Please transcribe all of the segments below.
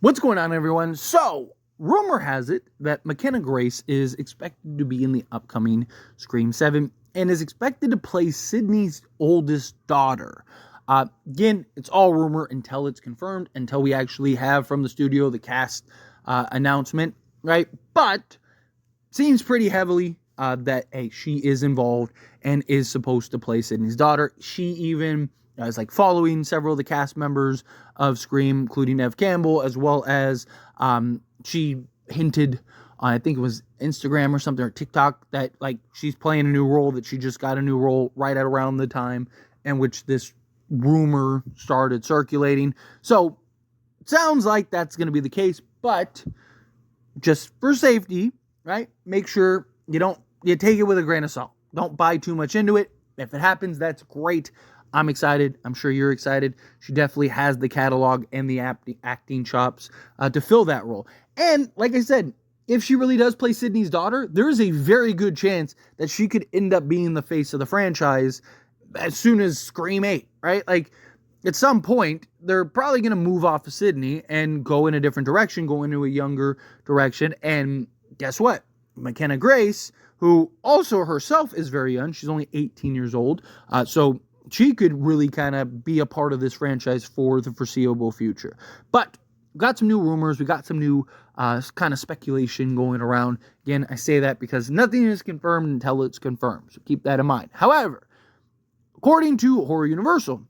What's going on, everyone? So, rumor has it that McKenna Grace is expected to be in the upcoming Scream 7 and is expected to play Sidney's oldest daughter. Again, it's all rumor until it's confirmed, until we actually have from the studio the cast announcement, right? But seems pretty heavily that, hey, she is involved and is supposed to play Sidney's daughter. She even is following several of the cast members of Scream, including Neve Campbell, as well as she hinted on, I think it was Instagram or something, or TikTok, that she's playing a new role, that she just got a new role right at around the time in which this rumor started circulating. So sounds like that's going to be the case, but just for safety, right? Make sure you take it with a grain of salt. Don't buy too much into it. If it happens, that's great. I'm excited. I'm sure you're excited. She definitely has the catalog and the acting chops to fill that role. And like I said, if she really does play Sidney's daughter, there is a very good chance that she could end up being the face of the franchise as soon as Scream 8, right? At some point, they're probably going to move off of Sidney and go in a different direction, go into a younger direction. And guess what? McKenna Grace, who also herself is very young, she's only 18 years old, so she could really kind of be a part of this franchise for the foreseeable future. But we got some new rumors, we got some new kind of speculation going around. Again, I say that because nothing is confirmed until it's confirmed, so keep that in mind. However, according to Horror Universal,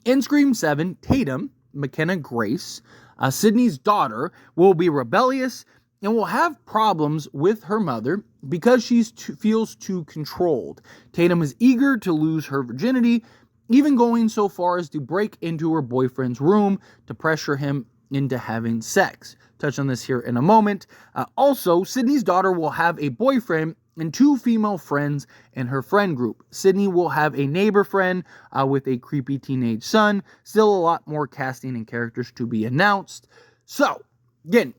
in Scream 7, Tatum, McKenna Grace, Sidney's daughter, will be rebellious and will have problems with her mother because she feels too controlled. Tatum is eager to lose her virginity, even going so far as to break into her boyfriend's room to pressure him into having sex. Touch on this here in a moment. Also, Sidney's daughter will have a boyfriend and 2 female friends in her friend group. Sidney will have a neighbor friend with a creepy teenage son. Still a lot more casting and characters to be announced. So, again,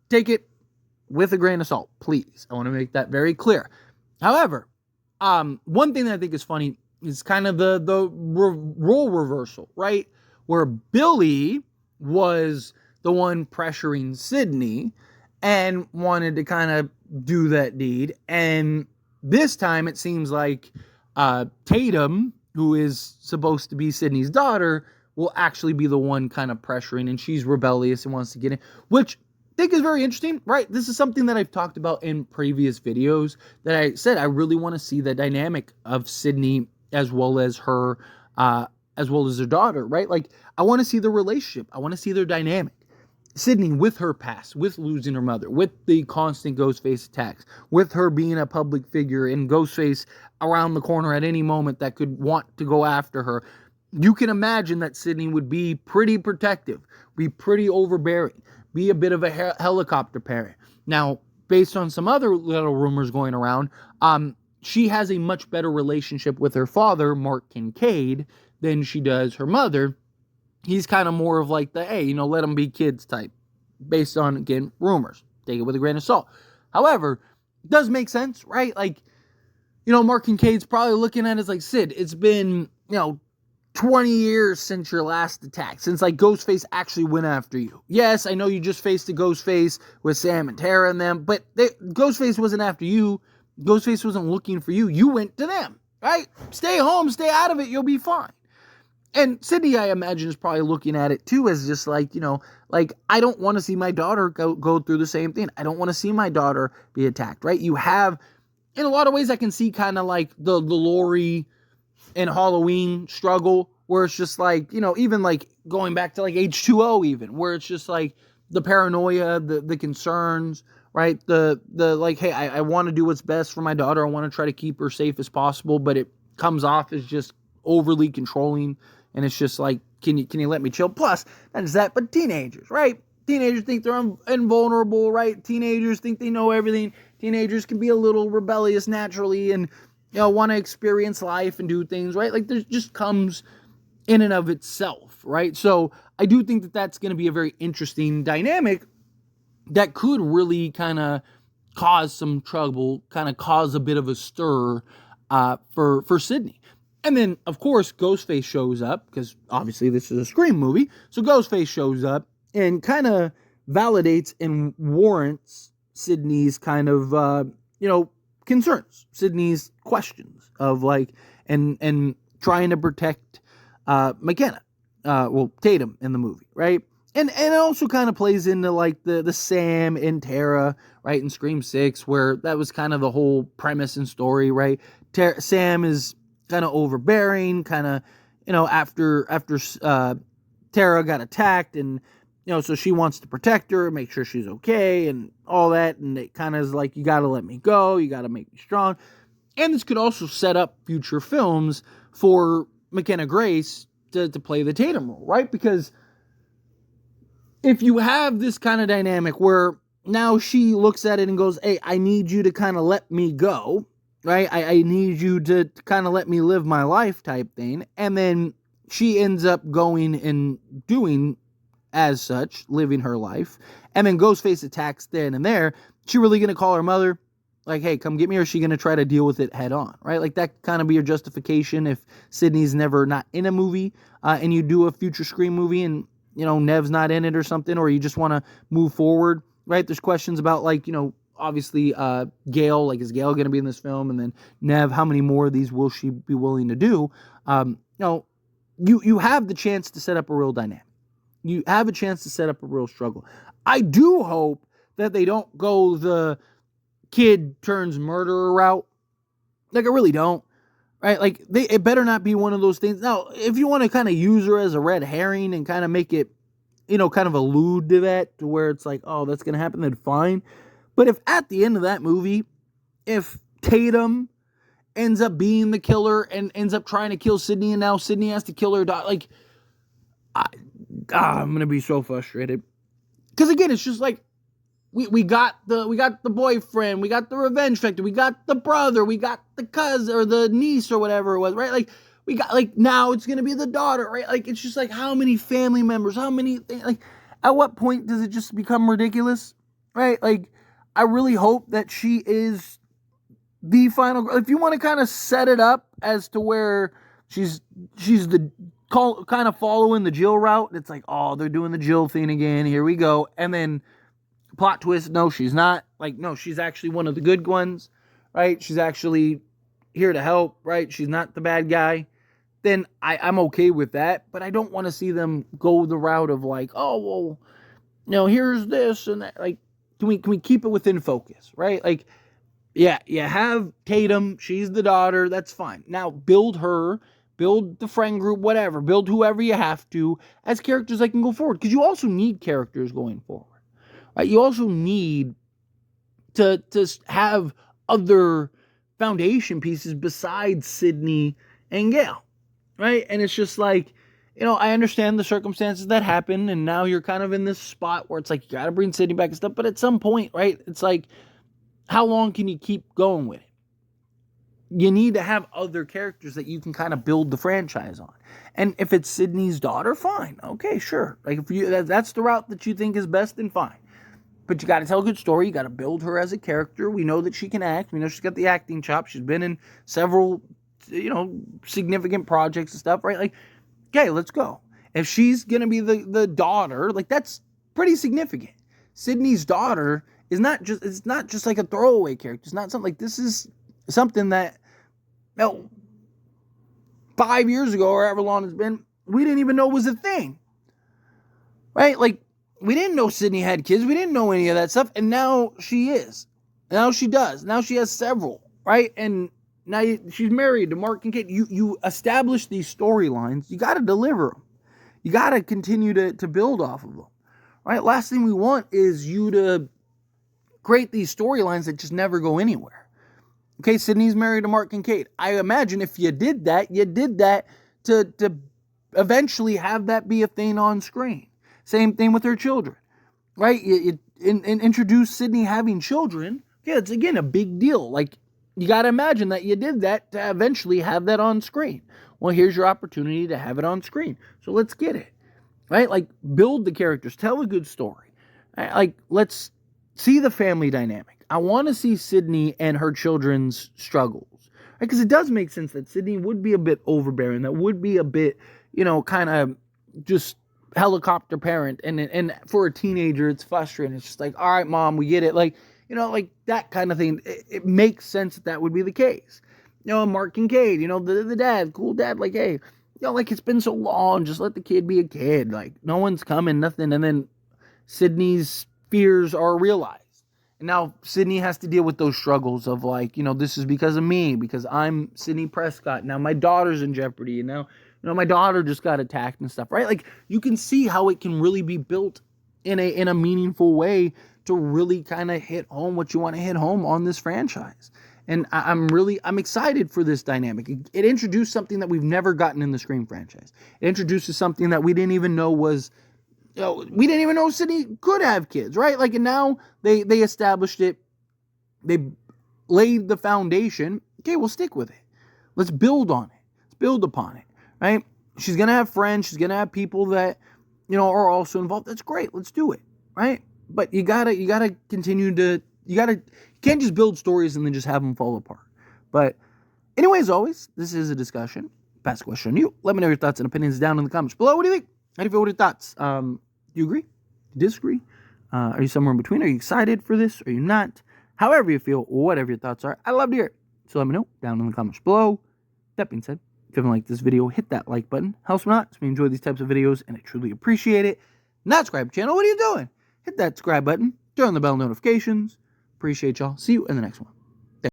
take it with a grain of salt, please. I want to make that very clear. However, one thing that I think is funny is kind of the role reversal, right? Where Billy was the one pressuring Sidney and wanted to kind of do that deed. And this time it seems like Tatum, who is supposed to be Sidney's daughter, will actually be the one kind of pressuring, and she's rebellious and wants to get in, which I think is very interesting, right? This is something that I've talked about in previous videos, that I said I really want to see the dynamic of Sidney as well as her daughter, right? I want to see the relationship. I want to see their dynamic. Sidney with her past, with losing her mother, with the constant Ghostface attacks, with her being a public figure and Ghostface around the corner at any moment that could want to go after her. You can imagine that Sidney would be pretty protective, be pretty overbearing, be a bit of a helicopter parent. Now, based on some other little rumors going around, she has a much better relationship with her father, Mark Kincaid, than she does her mother. He's kind of more of the, hey, let them be kids type, based on, again, rumors. Take it with a grain of salt. However, it does make sense, right? Mark Kincaid's probably looking at it as Sid, it's been, 20 years since your last attack, since Ghostface actually went after you. Yes, I know you just faced a Ghostface with Sam and Tara and them, but Ghostface wasn't after you. Ghostface wasn't looking for you. You went to them, right? Stay home, stay out of it, you'll be fine. And Sidney, I imagine, is probably looking at it too as just I don't want to see my daughter go through the same thing. I don't want to see my daughter be attacked, right? You have, in a lot of ways, I can see kind of the Laurie and Halloween struggle, where it's just even going back to H2O even, where it's just the paranoia, the concerns, right? The hey, I want to do what's best for my daughter. I want to try to keep her safe as possible, but it comes off as just overly controlling. And it's just can you let me chill? Plus, not just that, but teenagers, right? Teenagers think they're invulnerable, right? Teenagers think they know everything. Teenagers can be a little rebellious naturally and, want to experience life and do things, right? There just comes in and of itself, right? So I do think that that's going to be a very interesting dynamic that could really kind of cause some trouble, kind of cause a bit of a stir for Sidney. And then, of course, Ghostface shows up, because obviously this is a Scream movie. So Ghostface shows up and kind of validates and warrants Sidney's kind of, concerns, Sidney's questions of like, and trying to protect McKenna, Tatum in the movie, right? And it also kind of plays into like the Sam and Tara, right, in Scream 6, where that was kind of the whole premise and story, right? Sam is kind of overbearing, kind of, after Tara got attacked, and so she wants to protect her, make sure she's okay, and all that, and it kind of is like, you got to let me go, you got to make me strong. And this could also set up future films for McKenna Grace to play the Tatum role, right? Because if you have this kind of dynamic where now she looks at it and goes, hey, I need you to kind of let me go, right? I need you to kind of let me live my life type thing. And then she ends up going and doing as such, living her life. And then Ghostface attacks then and there. She really going to call her mother? Like, hey, come get me, or is she going to try to deal with it head on, right? Like, that kind of be your justification if Sidney's never not in a movie and you do a future Scream movie and, Nev's not in it or something, or you just want to move forward, right? There's questions about, like, obviously Gail, like, is Gail going to be in this film? And then Nev, how many more of these will she be willing to do? You have the chance to set up a real dynamic. You have a chance to set up a real struggle. I do hope that they don't go the kid turns murderer route. Like, I really don't. Right? Like, it better not be one of those things. Now, if you want to kind of use her as a red herring and kind of make it, kind of allude to that, to where it's like, oh, that's going to happen, then fine. But if at the end of that movie, if Tatum ends up being the killer and ends up trying to kill Sidney, and now Sidney has to kill her daughter, like, I'm going to be so frustrated. Because again, it's just like, we got the boyfriend, we got the revenge factor, we got the brother, we got the cousin or the niece or whatever it was, right? Like, we got, like, now it's going to be the daughter, right? Like, it's just like, how many family members, how many things, like, at what point does it just become ridiculous, right? Like, I really hope that she is the final girl. If you want to kind of set it up as to where she's the kind of following the Jill route, it's like, oh, they're doing the Jill thing again, here we go, and then plot twist, no, she's not. Like, no, she's actually one of the good ones, right? She's actually here to help, right? She's not the bad guy. Then I'm okay with that, but I don't want to see them go the route of like, oh, well, here's this and that. Like, can we keep it within focus, right? Like, yeah, you have Tatum, she's the daughter, that's fine. Now, build her, build the friend group, whatever, build whoever you have to as characters that can go forward, because you also need characters going forward. Right? You also need to have other foundation pieces besides Sidney and Gail, right? And it's just like, I understand the circumstances that happen, and now you're kind of in this spot where it's like, you got to bring Sidney back and stuff, but at some point, right, it's like, how long can you keep going with it? You need to have other characters that you can kind of build the franchise on. And if it's Sidney's daughter, fine. Okay, sure. Like, if that's the route that you think is best, then fine. But you got to tell a good story. You got to build her as a character. We know that she can act. We know she's got the acting chops. She's been in several, significant projects and stuff, right? Like, okay, let's go. If she's going to be the daughter, like, that's pretty significant. Sidney's daughter is it's not just like a throwaway character. It's not something like, this is something that, 5 years ago or however long it's been, we didn't even know was a thing. Right? Like, we didn't know Sidney had kids. We didn't know any of that stuff. And now she is. Now she does. Now she has several, right? And now she's married to Mark and Kate. You establish these storylines. You got to deliver them. You got to continue to build off of them, right? Last thing we want is you to create these storylines that just never go anywhere. Okay, Sidney's married to Mark and Kate. I imagine if you did that to eventually have that be a thing on screen. Same thing with her children, right? You introduce Sidney having children. Yeah, it's, again, a big deal. Like, you got to imagine that you did that to eventually have that on screen. Well, here's your opportunity to have it on screen. So let's get it, right? Like, build the characters. Tell a good story. Right? Like, let's see the family dynamic. I want to see Sidney and her children's struggles. Right? Because it does make sense that Sidney would be a bit overbearing. That would be a bit, kind of just helicopter parent, and for a teenager, it's frustrating. It's just like, all right, mom, we get it. Like, like that kind of thing. It makes sense that would be the case. Mark Kincaid, the dad, cool dad, like, hey, like, it's been so long, just let the kid be a kid. Like, no one's coming, nothing. And then Sidney's fears are realized. And now Sidney has to deal with those struggles of, like, this is because of me, because I'm Sidney Prescott. Now my daughter's in jeopardy. And now, my daughter just got attacked and stuff, right? Like, you can see how it can really be built in a meaningful way to really kind of hit home what you want to hit home on this franchise. And I'm excited for this dynamic. It introduced something that we've never gotten in the Scream franchise. It introduces something that we didn't even know was, we didn't even know Sidney could have kids, right? Like, and now they established it. They laid the foundation. Okay, we'll stick with it. Let's build on it. Let's build upon it, right? She's going to have friends. She's going to have people that, are also involved. That's great. Let's do it, right? But you gotta continue to, you can't just build stories and then just have them fall apart. But anyway, as always, this is a discussion. Pass the question on you. Let me know your thoughts and opinions down in the comments below. What do you think? How do you feel with your thoughts? Do you agree? Do you disagree? Are you somewhere in between? Are you excited for this? Are you not? However you feel, whatever your thoughts are, I love to hear it. So let me know down in the comments below. That being said, if you haven't liked this video, hit that like button. Helps me out. So we enjoy these types of videos, and I truly appreciate it. Not subscribe to the channel. What are you doing? Hit that subscribe button. Turn on the bell notifications. Appreciate y'all. See you in the next one.